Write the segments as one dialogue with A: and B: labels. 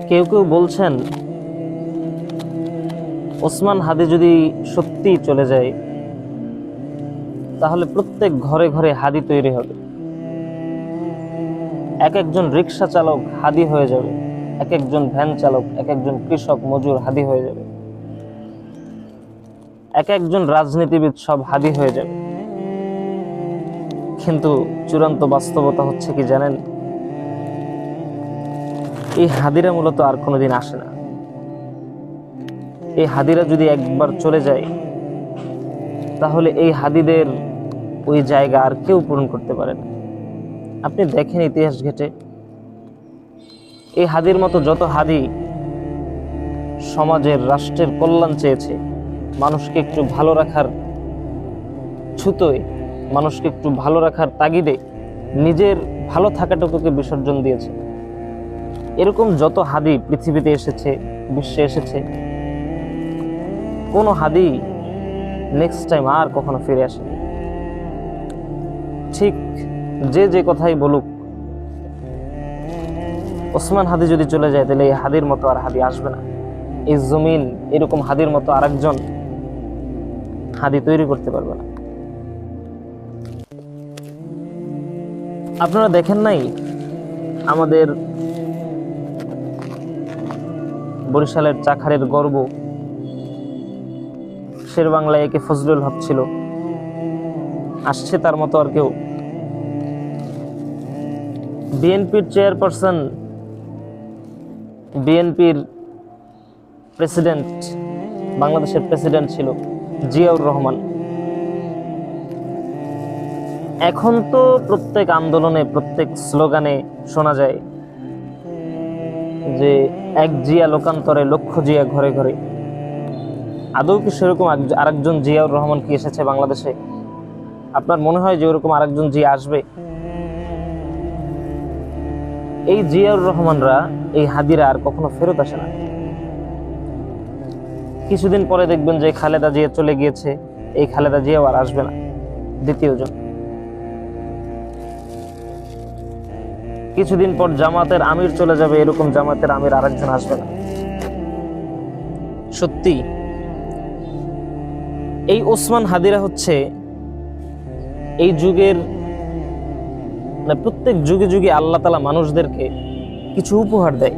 A: কেউ কেউ বলছেন ওসমান হাদি যদি সত্যি চলে যায় তাহলে প্রত্যেক ঘরে ঘরে হাদি তৈরি হবে, এক একজন রিক্সা চালক হাদি হয়ে যাবে, এক একজন ভ্যান চালক, এক একজন কৃষক মজুর হাদি হয়ে যাবে, এক একজন রাজনীতিবিদ সব হাদি হয়ে যাবে। কিন্তু চূড়ান্ত বাস্তবতা হচ্ছে কি জানেন? এই হাদিরা মূলত আর কোনোদিন আসে না। এই হাদিরা যদি একবার চলে যায় তাহলে এই হাদিদের ওই জায়গা আর কেউ পূরণ করতে পারে না। আপনি দেখেন ইতিহাস ঘেটে, এই হাদির মতো যত হাদি সমাজের রাষ্ট্রের কল্যাণ চেয়েছে, মানুষকে একটু ভালো রাখার ছুতোয়, মানুষকে একটু ভালো রাখার তাগিদে নিজের ভালো থাকাটুকুকে বিসর্জন দিয়েছে, এরকম যত হাদি পৃথিবীতে এসেছে, বিশ্বে এসেছে, কোনো হাদি নেক্সট টাইম আর কখনো ফিরে আসেনি। ঠিক যে কথাই বলুক, ওসমান হাদি যদি চলে যায় তাহলে এই হাদির মতো আর হাদি আসবে না। এই জমিন এরকম হাদির মতো আরেকজন হাদি তৈরি করতে পারবে না। আপনারা দেখেন নাই আমাদের বরিশালের চাখারের গর্ব শেরবাংলায় একে ফজলুল হক ছিল, আসছে তার মতো আর কেউ? বিএনপির চেয়ারপারসন, বিএনপির প্রেসিডেন্ট, বাংলাদেশের প্রেসিডেন্ট ছিল জিয়াউর রহমান। এখন তো প্রত্যেক আন্দোলনে, প্রত্যেক স্লোগানে শোনা যায় যে এক জিয়া লোকান্তরে লক্ষ জিয়া ঘরে ঘরে। আদৌ কি সেরকম আরেকজন জিয়াউর রহমান কি এসেছে বাংলাদেশে? আপনার মনে হয় যে ওরকম আরেকজন জিয়া আসবে? এই জিয়াউর রহমানরা, এই হাদিরা আর কখনো ফেরত আসে না। কিছুদিন পরে দেখবেন যে খালেদা জিয়া চলে গিয়েছে, এই খালেদা জিয়াও আর আসবে না দ্বিতীয়জন। কিছুদিন পর জামাতের আমির চলে যাবে, এরকম জামাতের আমির আরেকজন আসবে না। সত্যি এই ওসমান হাদিরা হচ্ছে এই যুগের, প্রত্যেক যুগে যুগে আল্লাহ তাআলা মানুষদেরকে কিছু উপহার দেয়।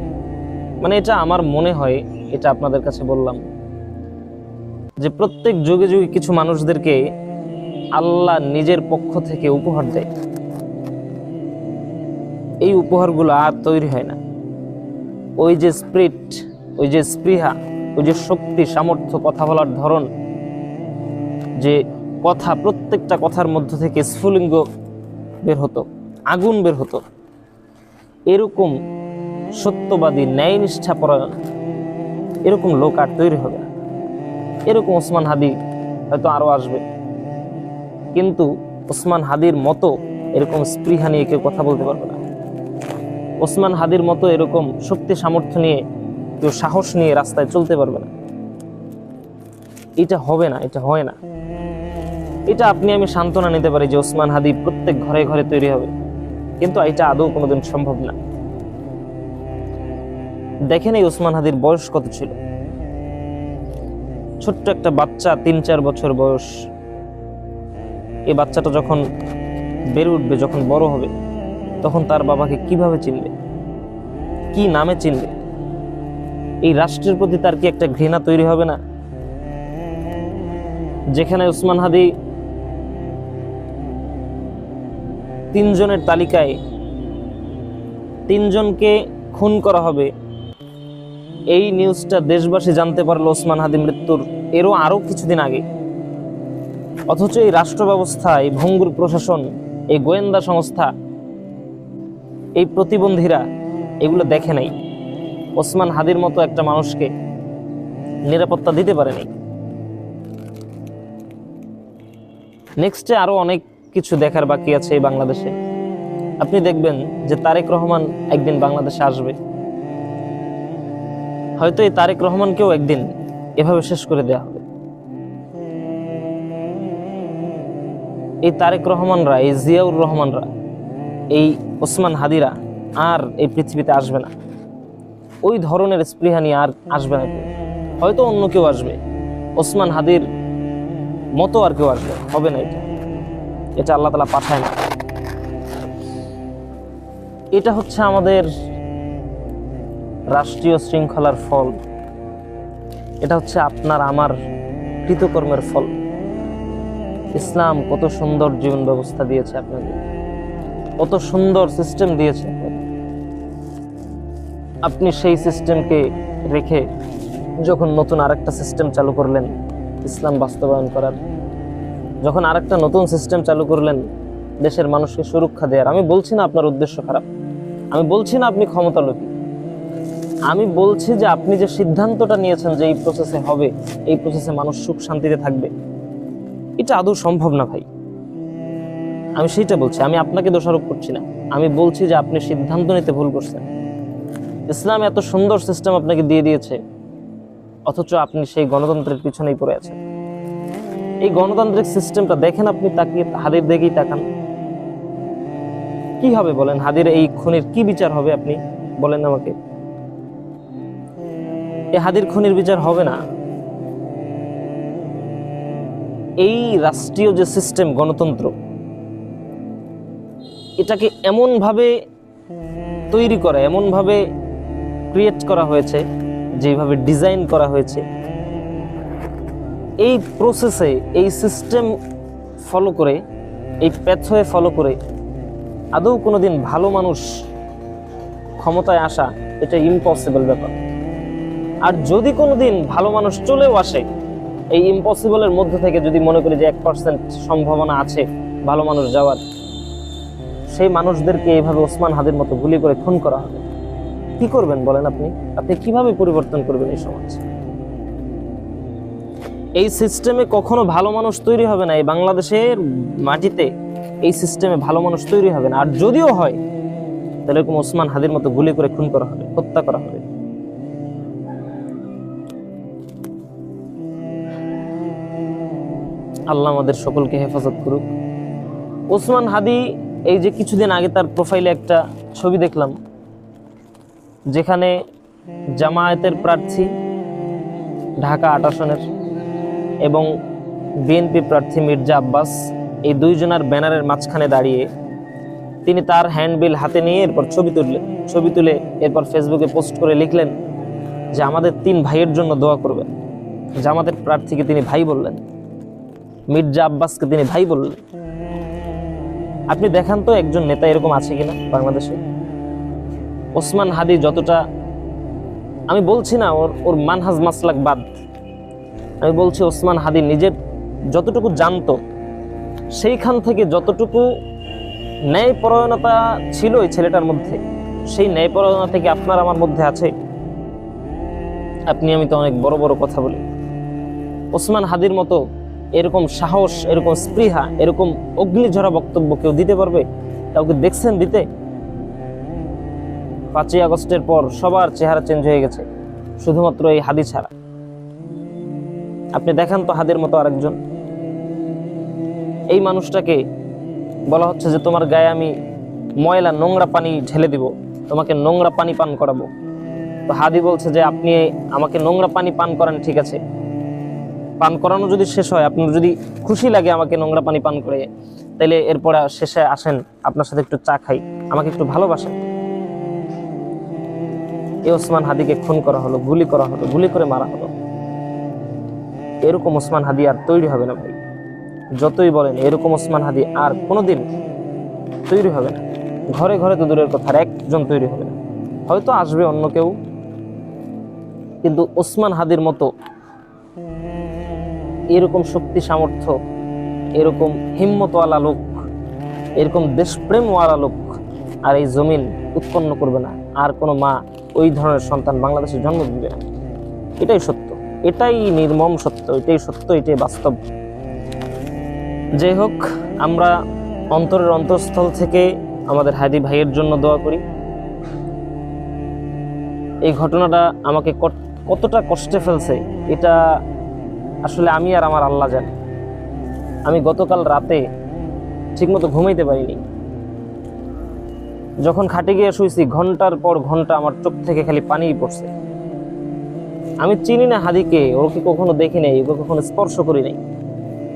A: এটা আমার মনে হয়, এটা আপনাদের কাছে বললাম যে প্রত্যেক যুগে যুগে কিছু মানুষদেরকে আল্লাহ নিজের পক্ষ থেকে উপহার দেয়। এই উপহারগুলো আর তৈরি হয় না। ওই যে স্পিরিট, ওই যে স্পৃহা, ওই যে শক্তি, সামর্থ্য, কথা বলার ধরন, যে কথা, প্রত্যেকটা কথার মধ্য থেকে স্ফুলিঙ্গ বের হতো, আগুন বের হতো, এরকম সত্যবাদী, ন্যায় নিষ্ঠাপরায়ণ এরকম লোক আর তৈরি হবে না। এরকম ওসমান হাদি হয়তো আরো আসবে, কিন্তু ওসমান হাদির মতো এরকম স্পৃহা নিয়ে কেউ কথা বলতে পারবে না। ওসমান হাদির মতো এরকম শক্তি, সামর্থ্য নিয়ে কেউ সাহস নিয়ে রাস্তায় চলতে পারবে না। এটা হবে না, এটা হয় না। এটা আপনি আমি সান্ত্বনা নিতে পারি যে ওসমান হাদি প্রত্যেক ঘরে ঘরে তৈরি হবে, কিন্তু এটা আদৌ কোনোদিন সম্ভব না। দেখেন এই ওসমান হাদির বয়স কত ছিল? ছোট্ট একটা বাচ্চা, 3-4 বছর বয়স। এই বাচ্চাটা যখন বেড়ে উঠবে, যখন বড় হবে, তখন তার বাবাকে কিভাবে চিনবে, কি নামে চিনবে? এই রাষ্ট্রের প্রতি তার কি একটা ঘৃণা তৈরি হবে না? যেখানে ওসমান হাদি 3 জনের তালিকায় 3 জনকে খুন করা হবে, এই নিউজটা দেশবাসী জানতে পারলো ওসমান হাদি মৃত্যুর আরো কিছুদিন আগে। অথচ এই রাষ্ট্র ব্যবস্থা, এই ভঙ্গুর প্রশাসন, এই গোয়েন্দা সংস্থা, এই প্রতিবন্ধীরা এগুলো দেখে নাই, ওসমান হাদির মতো একটা মানুষকে নিরাপত্তা দিতে পারেনি। নেক্সটে আরো অনেক কিছু দেখার বাকি আছে এই বাংলাদেশে। আপনি দেখবেন যে তারেক রহমান একদিন বাংলাদেশে আসবে, হয়তো এই তারেক রহমানকেও একদিন এভাবে শেষ করে দেওয়া হবে। এই তারেক রহমানরা, এই জিয়াউর রহমানরা, এই ওসমান হাদিরা আর এই পৃথিবীতে আসবে না। ওই ধরনের স্পৃহা নিয়ে আর আসবে না কেউ। হয়তো অন্য কেউ আসবে, ওসমান হাদির মতো আর কেউ আসবে, হবে না। এটা আল্লাহ তাআলা পাঠায় না। এটা হচ্ছে আমাদের রাষ্ট্রীয় শৃঙ্খলার ফল। এটা হচ্ছে আপনার আমার কৃতকর্মের ফল। ইসলাম কত সুন্দর জীবন ব্যবস্থা দিয়েছে আপনাকে, কত সুন্দর সিস্টেম দিয়েছে। আপনি সেই সিস্টেমকে রেখে যখন নতুন আরেকটা সিস্টেম চালু করলেন ইসলাম বাস্তবায়ন করার, যখন আরেকটা নতুন সিস্টেম চালু করলেন দেশের মানুষকে সুরক্ষা দেওয়ার, আমি বলছি না আপনার উদ্দেশ্য খারাপ, আমি বলছি না আপনি ক্ষমতালোভী, আমি বলছি যে আপনি যে সিদ্ধান্তটা নিয়েছেন যে এই প্রসেসে হবে, এই প্রসেসে মানুষ সুখ শান্তিতে থাকবে, এটা আদৌ সম্ভব না ভাই। আমি সেইটা বলছি, আমি আপনাকে দোষারোপ করছি না, আমি বলছি যে আপনি সিদ্ধান্ত নিতে ভুল করছেন। ইসলাম এত সুন্দর সিস্টেম আপনাকে দিয়ে দিয়েছে, অথচ আপনি সেই গণতন্ত্রের পিছনেই পড়ে আছেন। এই গণতান্ত্রিক সিস্টেমটা দেখেন, আপনি তাকিয়ে হাদির দিকেই তাকান, কি হবে বলেন? হাদির এই খুনির কি বিচার হবে আপনি বলেন আমাকে? এই হাদির খুনির বিচার হবে না। এই রাষ্ট্রীয় যে সিস্টেম গণতন্ত্র, এটাকে এমন ভাবে তৈরি করা, এমন ভাবে ক্রিয়েট করা হয়েছে, যেভাবে ডিজাইন করা হয়েছে, এই প্রসেসে এই সিস্টেম ফলো করে, এই প্যাথওয়ে ফলো করে আদৌ কোনোদিন ভালো মানুষ ক্ষমতায় আসা এটা ইম্পসিবল ব্যাপার। আর যদি কোনোদিন ভালো মানুষ চলেও আসে, এই ইম্পসিবলের মধ্যে থেকে যদি মনে করি যে 1% সম্ভাবনা আছে ভালো মানুষ যাওয়ার, সেই মানুষদেরকে এইভাবে ওসমান হাদির মতো গুলি করে খুন করা হবে, কি করবেন বলেন? আপনি কিভাবে পরিবর্তন করবেন এই সমাজ? এই সিস্টেমে কখনো ভালো মানুষ তৈরি হবে না। এই বাংলাদেশের মাটিতে এই সিস্টেমে ভালো মানুষ তৈরি হবে না। আর যদিও হয়, তাহলে এরকম ওসমান হাদির মতো গুলি করে খুন করা হবে, হত্যা করা হবে। আল্লাহ আমাদের সকলকে হেফাজত করুক। ওসমান হাদি, এই যে কিছুদিন আগে তার প্রোফাইলে একটা ছবি দেখলাম, যেখানে জামায়াতের প্রার্থী ঢাকা 8 আসনের এবং বিএনপি প্রার্থী মির্জা আব্বাস, এই দুইজনের ব্যানারের মাঝখানে দাঁড়িয়ে তিনি তার হ্যান্ডবিল হাতে নিয়ে এরপর ছবি তুলে এরপর ফেসবুকে পোস্ট করে লিখলেন যে আমাদের 3 ভাইয়ের জন্য দোয়া করবেন। জামাতের প্রার্থীকে তিনি ভাই বললেন, মির্জা আব্বাসকে তিনি ভাই বললেন। আপনি দেখান তো একজন নেতা এরকম আছে কিনা বাংলাদেশে? ওসমান হাদি যতটা, আমি বলছি না ওর মানহাজ মাসলাক বাদ, আমি বলছি ওসমান হাদি নিজের যতটুকু জানতো, সেইখান থেকে যতটুকু ন্যায়পরায়ণতা ছিল এই ছেলেটার মধ্যে, সেই ন্যায়পরায়ণতা থেকে আপনার আমার মধ্যে আছে? আপনি আমি তো অনেক বড় বড় কথা বলি, ওসমান হাদির মতো এরকম সাহস, এরকম স্পৃহা, এরকম অগ্নিঝরা বক্তব্য কেউ দিতে পারবে? কাউকে দেখছেন দিতে? 5ই আগস্টের পর সবার চেহারা চেঞ্জ হয়ে গেছে, শুধুমাত্র এই হাদি ছাড়া। আপনি দেখান তো হাদির মতো আরেকজন। এই মানুষটাকে বলা হচ্ছে যে তোমার গায়ে আমি ময়লা নোংরা পানি ঢেলে দিব, তোমাকে নোংরা পানি পান করাবো। তো হাদি বলছে যে আপনি আমাকে নোংরা পানি পান করান, ঠিক আছে, পান করানো যদি শেষ হয়, আপনার যদি খুশি লাগে আমাকে নোংরা পানি পান করে, তাহলে এরপরে শেষে আসেন আপনার সাথে একটু চা খাই, আমাকে একটু ভালোবাসেন। এই ওসমান হাদিকে খুন করা হলো, গুলি করা হলো, গুলি করে মারা হলো। এরকম ওসমান হাদি আর তৈরি হবে না ভাই, যতই বলেন। এরকম ওসমান হাদি আর কোনোদিন তৈরি হবে না। ঘরে ঘরে তো দূরের কথা, আর একজন তৈরি হবে না। হয়তো আসবে অন্য কেউ, কিন্তু ওসমান হাদির মতো এরকম শক্তি সামর্থ্য, এরকম হিম্মতওয়ালা লোক, এরকম দেশপ্রেমওয়ালা লোক আর এই জমিন উৎপন্ন করবে না। আর কোনো মা ওই ধরনের সন্তান বাংলাদেশে জন্ম দিবে না। এটাই সত্য, এটাই নির্মম সত্য, এটাই সত্য, এটাই বাস্তব। যাই হোক, আমরা অন্তরের অন্তঃস্থল থেকে আমাদের হাদি ভাইয়ের জন্য দোয়া করি। এই ঘটনাটা আমাকে কতটা কষ্টে ফেলছে এটা আসলে আমি আর আমার আল্লাহ জানে। আমি গতকাল রাতে ঠিকমতো ঘুমাইতে পারিনি। যখন খাটে গিয়ে শুয়েছি ঘন্টার পর ঘন্টা আমার চোখ থেকে খালি পানিই পড়ছে। আমি চিনি না হাদিকে, ওকে কখনো দেখি নাই, ওকে কখনো স্পর্শ করি নাই,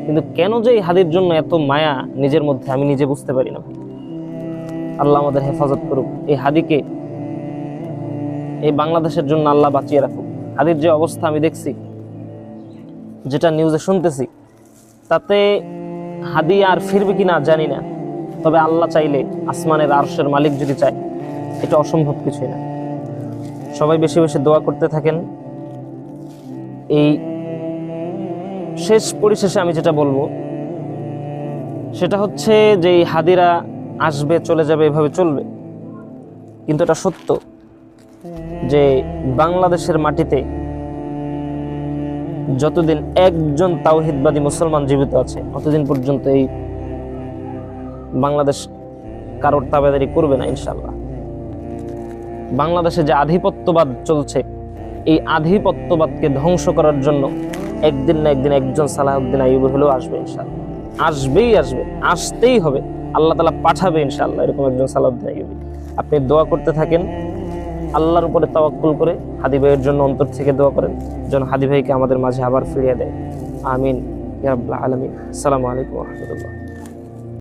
A: কিন্তু কেন যে এই হাদির জন্য এত মায়া নিজের মধ্যে আমি নিজে বুঝতে পারি না। আল্লাহ আমাদের হেফাজত করুক, এই হাদিকে এই বাংলাদেশের জন্য আল্লাহ বাঁচিয়ে রাখুক। হাদির যে অবস্থা আমি দেখছি, যেটা নিউজে শুনতেছি, তাতে হাদি আর ফিরবে কিনা জানি না, তবে আল্লাহ চাইলে, আসমানের আরশের মালিক যদি চায়, এটা অসম্ভব কিছুই না। সবাই বেশি বেশি দোয়া করতে থাকেন। এই শেষ পরিশেষে আমি যেটা বলবো সেটা হচ্ছে যে এই হাদিরা আসবে চলে যাবে, এভাবে চলবে, কিন্তু এটা সত্য যে বাংলাদেশের মাটিতে যতদিন একজন তাওহীদবাদী মুসলমান জীবিত আছে ততদিন পর্যন্ত এই বাংলাদেশ কারোর তাবেদারি করবে না ইনশাআল্লাহ। বাংলাদেশে যে আধিপত্যবাদ চলছে, এই আধিপত্যবাদকে ধ্বংস করার জন্য একদিন না একদিন একজন সালাহউদ্দিন আইয়ুবী হলেও আসবে ইনশাআল্লাহ। আসবেই আসবে, আসতেই হবে, আল্লাহ তাআলা পাঠাবে ইনশাআল্লাহ এরকম একজন সালাহউদ্দিন আইয়ুবী। আপনি দোয়া করতে থাকেন, আল্লাহর উপরে তাওয়াক্কুল করে হাদি ভাইয়ের জন্য অন্তর থেকে দোয়া করেন যেন হাদি ভাইকে আমাদের মাঝে আবার ফিরিয়ে দেয়। আমিন ইয়া রাব্বাল আলামিন। আসসালামু আলাইকুম ওয়া রাহমাতুল্লাহ।